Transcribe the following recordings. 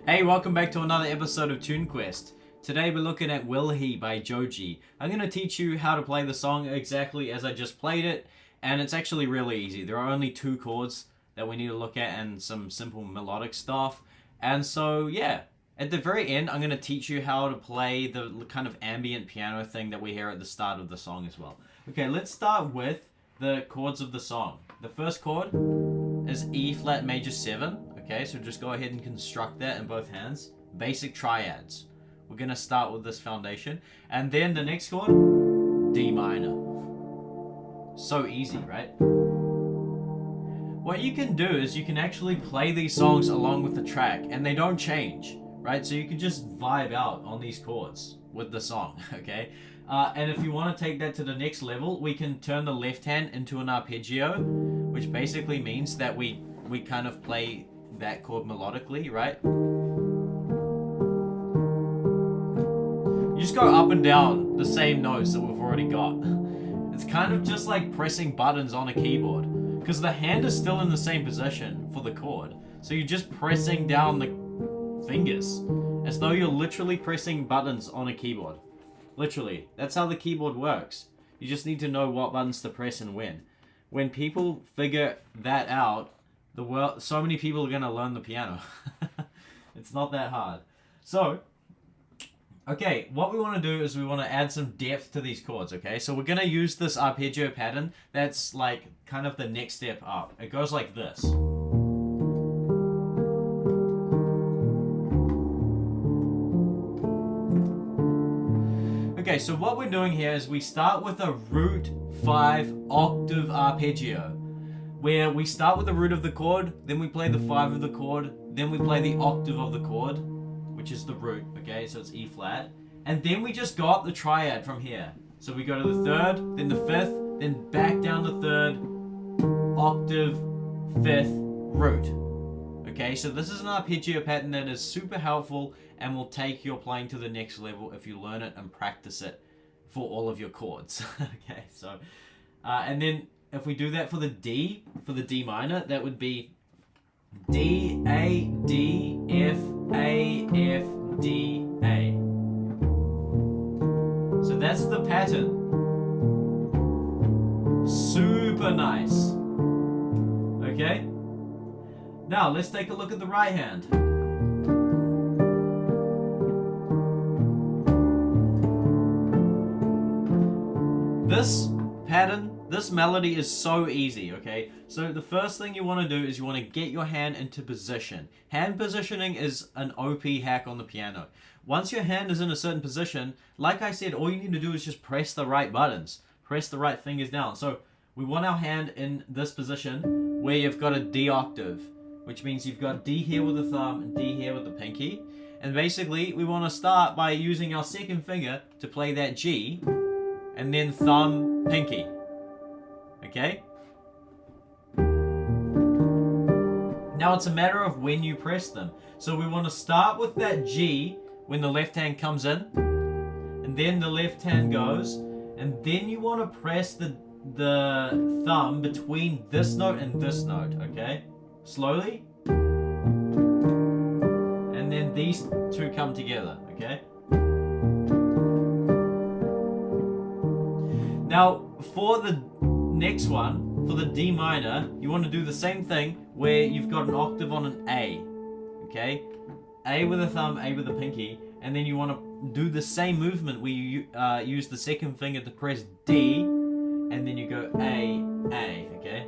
Hey, welcome back to another episode of Tune Quest. Today we're looking at Will He by Joji. I'm going to teach you how to play the song exactly as I just played it, and it's actually really easy. There are only 2 chords that we need to look at and some simple melodic stuff. And so, yeah, at the very end, I'm going to teach you how to play the kind of ambient piano thing that we hear at the start of the song as well. Okay, let's start with the chords of the song. The first chord is E flat major 7. Okay, so just go ahead and construct that in both hands. Basic triads. We're going to start with this foundation. And then the next chord, D minor. So easy, right? What you can do is you can actually play these songs along with the track, and they don't change, right? So you can just vibe out on these chords with the song, okay? And if you want to take that to the next level, we can turn the left hand into an arpeggio, which basically means that we kind of play that chord melodically, right? You just go up and down the same notes that we've already got. It's kind of just like pressing buttons on a keyboard, because the hand is still in the same position for the chord. So you're just pressing down the fingers as though you're literally pressing buttons on a keyboard. Literally. That's how the keyboard works. You just need to know what buttons to press and when. When people figure that out, so many people are going to learn the piano. It's not that hard. So, okay, what we want to do is we want to add some depth to these chords, okay? So we're going to use this arpeggio pattern that's like kind of the next step up. It goes like this. Okay, so what we're doing here is we start with a root 5 octave arpeggio, where we start with the root of the chord, then we play the 5 of the chord, then we play the octave of the chord, which is the root, okay, so it's E flat, and then we just go up the triad from here. So we go to the 3rd, then the 5th, then back down the 3rd, octave, 5th, root. Okay, so this is an arpeggio pattern that is super helpful and will take your playing to the next level if you learn it and practice it for all of your chords. Okay, so, and then if we do that for the D minor, that would be D, A, D, F, A, F, D, A. So that's the pattern. Super nice. Okay? Now, let's take a look at the right hand. This pattern, this melody is so easy, okay? So the first thing you want to do is you want to get your hand into position. Hand positioning is an OP hack on the piano. Once your hand is in a certain position, like I said, all you need to do is just press the right buttons. Press the right fingers down. So we want our hand in this position where you've got a D octave, which means you've got D here with the thumb and D here with the pinky. And basically, we want to start by using our second finger to play that G, and then thumb, pinky. Okay? Now it's a matter of when you press them. So we want to start with that G when the left hand comes in, and then the left hand goes, and then you want to press the thumb between this note and this note, okay? Slowly. And then these 2 come together, okay? Now, for the next one, for the D minor, you want to do the same thing where you've got an octave on an A, okay? A with a thumb, A with a pinky, and then you want to do the same movement where you use the second finger to press D, and then you go A, okay?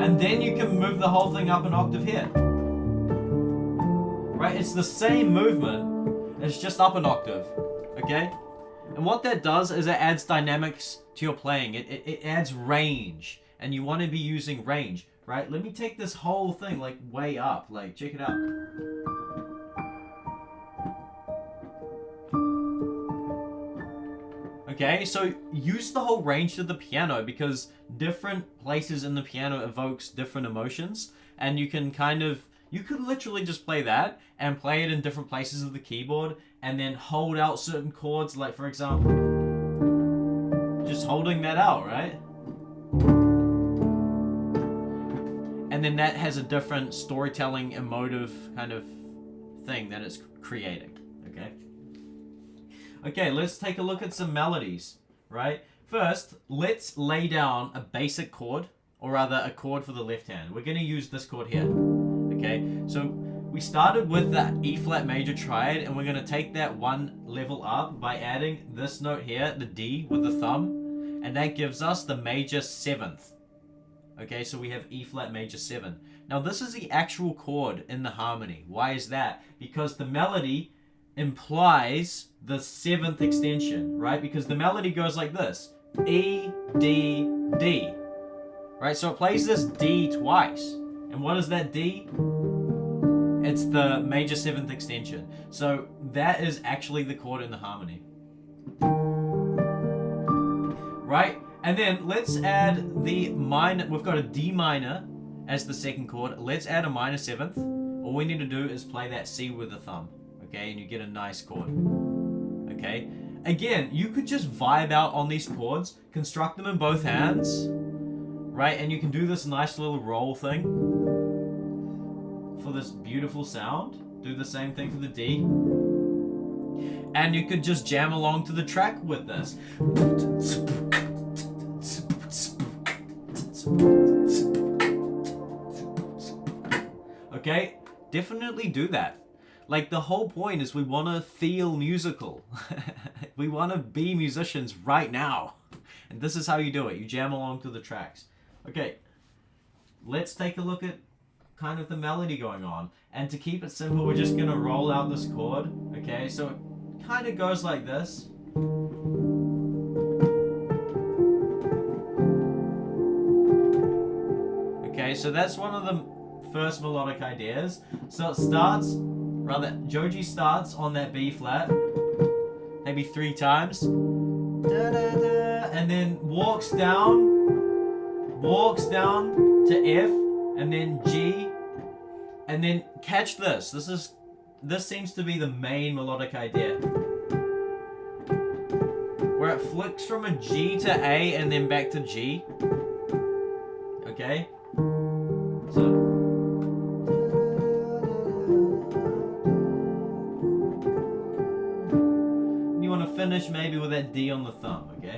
And then you can move the whole thing up an octave here. Right? It's the same movement. It's just up an octave, okay? And what that does is it adds dynamics to your playing. It adds range, and you want to be using range, right? Let me take this whole thing like way up, like check it out. Okay, so use the whole range of the piano, because different places in the piano evokes different emotions, and you can you could literally just play that and play it in different places of the keyboard and then hold out certain chords, like for example, just holding that out, right? and then that has a different storytelling, emotive kind of thing that it's creating. Okay. Okay, let's take a look at some melodies, right? First, let's lay down a basic chord, or rather a chord for the left hand. We're going to use this chord here. Okay, so we started with the E flat major triad, and we're going to take that one level up by adding this note here, the D with the thumb, and that gives us the major 7th. Okay, so we have E flat major 7. Now this is the actual chord in the harmony. Why is that? Because the melody implies the 7th extension, right? Because the melody goes like this: E, D, D. Right, so it plays this D twice. And what is that D? It's the major 7th extension. So that is actually the chord in the harmony. Right? And then let's add the minor. We've got a D minor as the second chord. Let's add a minor 7th. All we need to do is play that C with the thumb. Okay, and you get a nice chord. Okay? Again, you could just vibe out on these chords, construct them in both hands, right? And you can do this nice little roll thing for this beautiful sound. Do the same thing for the D. And you could just jam along to the track with this. Okay? Definitely do that. Like, the whole point is we want to feel musical. We want to be musicians right now. And this is how you do it. You jam along to the tracks. Okay, let's take a look at kind of the melody going on. And to keep it simple, we're just going to roll out this chord. Okay, so it kind of goes like this. Okay, so that's one of the first melodic ideas. So it starts, rather, Joji starts on that B flat, maybe 3 times, da, da, da, and then walks down to F, and then G, and then catch this. This seems to be the main melodic idea, where it flicks from a G to A and then back to G. Okay, so. Finish maybe with that D on the thumb, okay?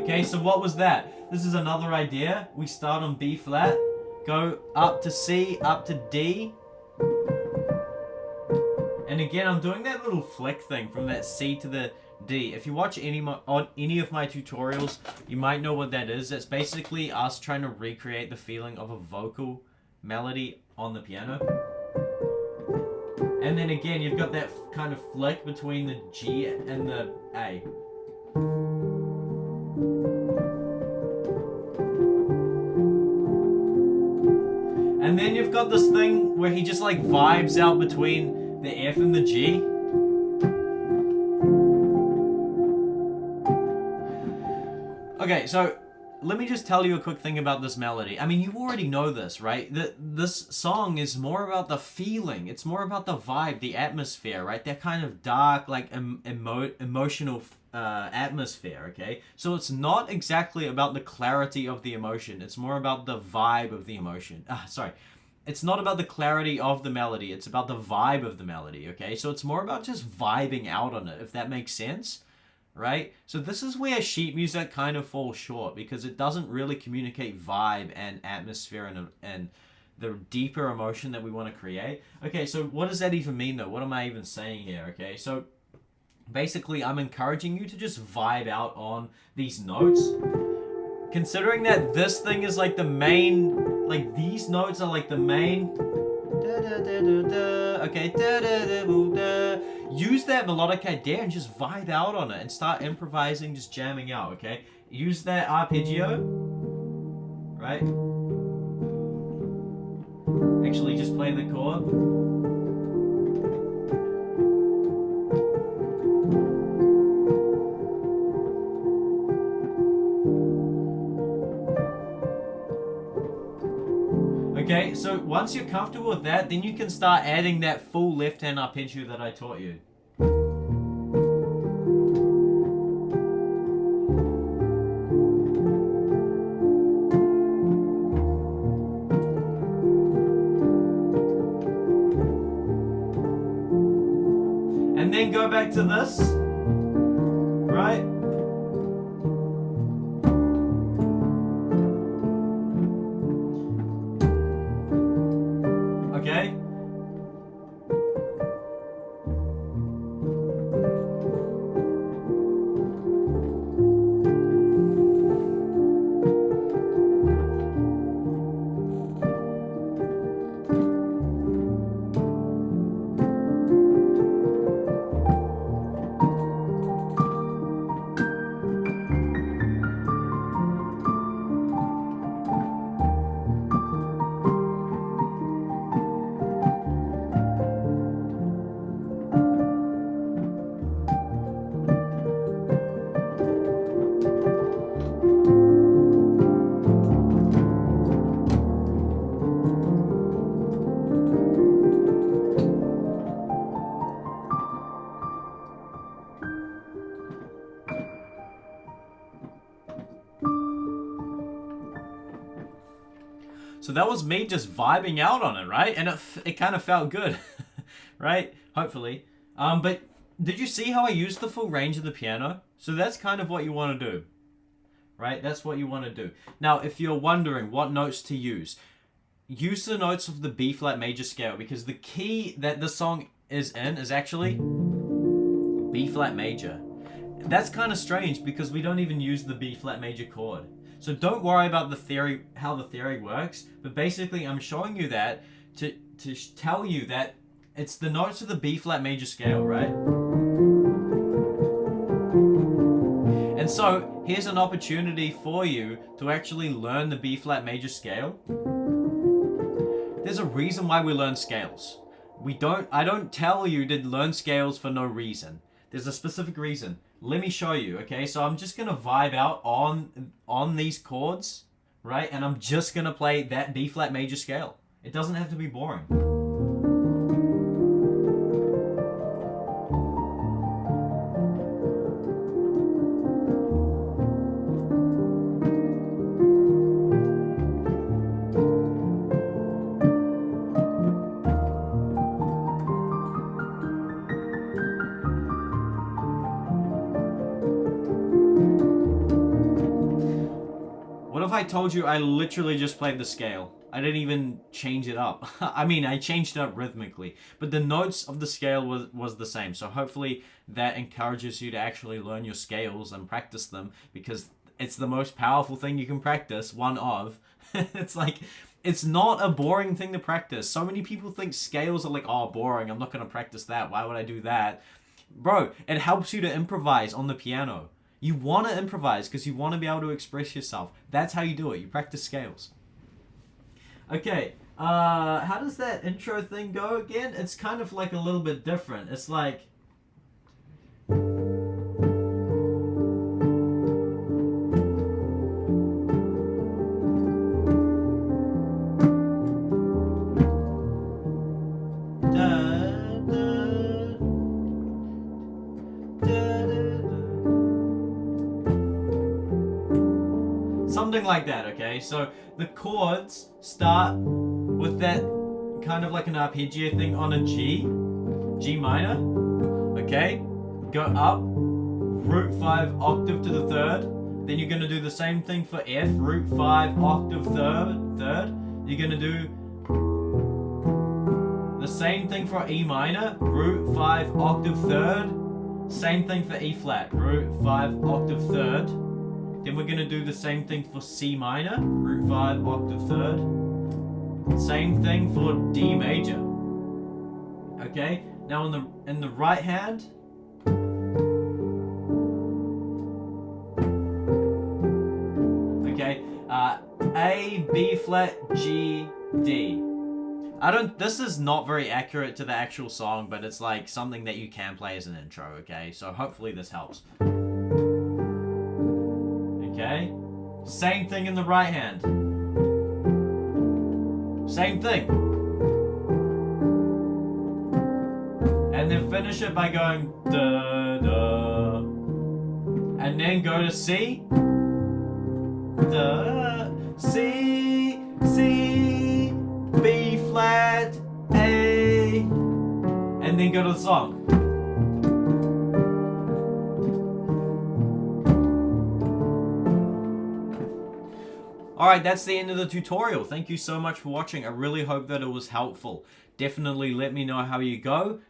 Okay, so what was that? This is another idea. We start on B flat, go up to C, up to D. And again, I'm doing that little flick thing from that C to the D. If you watch any of my tutorials, you might know what that is. It's basically us trying to recreate the feeling of a vocal melody on the piano. And then again, you've got that kind of flick between the G and the A. And then you've got this thing where he just like vibes out between the F and the G. Okay, so let me just tell you a quick thing about this melody. I mean, you already know this, right? This song is more about the feeling. It's more about the vibe, the atmosphere, right? That kind of dark, like emotional atmosphere, okay? So it's not exactly about the clarity of the emotion. It's more about the vibe of the emotion. It's not about the clarity of the melody. It's about the vibe of the melody, okay? So it's more about just vibing out on it, if that makes sense. Right? So this is where sheet music kind of falls short, because it doesn't really communicate vibe and atmosphere and the deeper emotion that we want to create. Okay, so what does that even mean though? What am I even saying here? Okay, so basically I'm encouraging you to just vibe out on these notes. Considering that this thing is like the main, like these notes are like the main. Okay, use that melodic idea and just vibe out on it and start improvising, just jamming out, okay? Use that arpeggio, right? Actually, just play the chord. Okay, so once you're comfortable with that, then you can start adding that full left-hand arpeggio that I taught you. And then go back to this, right? Okay? So that was me just vibing out on it, right? And it kind of felt good, right? Hopefully. But did you see how I used the full range of the piano? So that's kind of what you want to do, right? That's what you want to do. Now, if you're wondering what notes to use the notes of the B flat major scale, because the key that the song is in is actually B flat major. That's kind of strange because we don't even use the B flat major chord. So don't worry about the theory, how the theory works, but basically I'm showing you that to tell you that it's the notes of the B flat major scale, right? And so here's an opportunity for you to actually learn the B flat major scale. There's a reason why we learn scales. I don't tell you to learn scales for no reason. There's a specific reason. Let me show you, okay? So I'm just gonna vibe out on these chords, right? And I'm just gonna play that B flat major scale. It doesn't have to be boring. What if I told you I literally just played the scale? I didn't even change it up. I mean, I changed it up rhythmically, but the notes of the scale was the same. So hopefully that encourages you to actually learn your scales and practice them, because it's the most powerful thing you can practice, one of. It's like, it's not a boring thing to practice. So many people think scales are like, oh, boring, I'm not going to practice that. Why would I do that? Bro, it helps you to improvise on the piano. You want to improvise because you want to be able to express yourself. That's how you do it. You practice scales. Okay, how does that intro thing go again? It's kind of like a little bit different. It's like... Something like that, okay? So the chords start with that kind of like an arpeggio thing on a G minor, okay? Go up, root 5 octave to the third. Then you're gonna do the same thing for F, root 5 octave third. You're gonna do the same thing for E minor, root 5 octave third. Same thing for E flat, root 5 octave third. Then we're gonna do the same thing for C minor, root 5 octave third. Same thing for D major. Okay? Now in the right hand, okay, A, B flat, G, D. This is not very accurate to the actual song, but it's like something that you can play as an intro, okay? So hopefully this helps. Okay? Same thing in the right hand. Same thing. And then finish it by going da da. And then go to C. Da, C, C, B flat, A. And then go to the song. Alright, that's the end of the tutorial. Thank you so much for watching. I really hope that it was helpful. Definitely let me know how you go.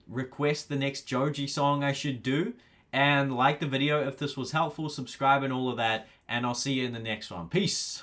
Request the next Joji song I should do. And like the video if this was helpful. Subscribe and all of that. And I'll see you in the next one. Peace!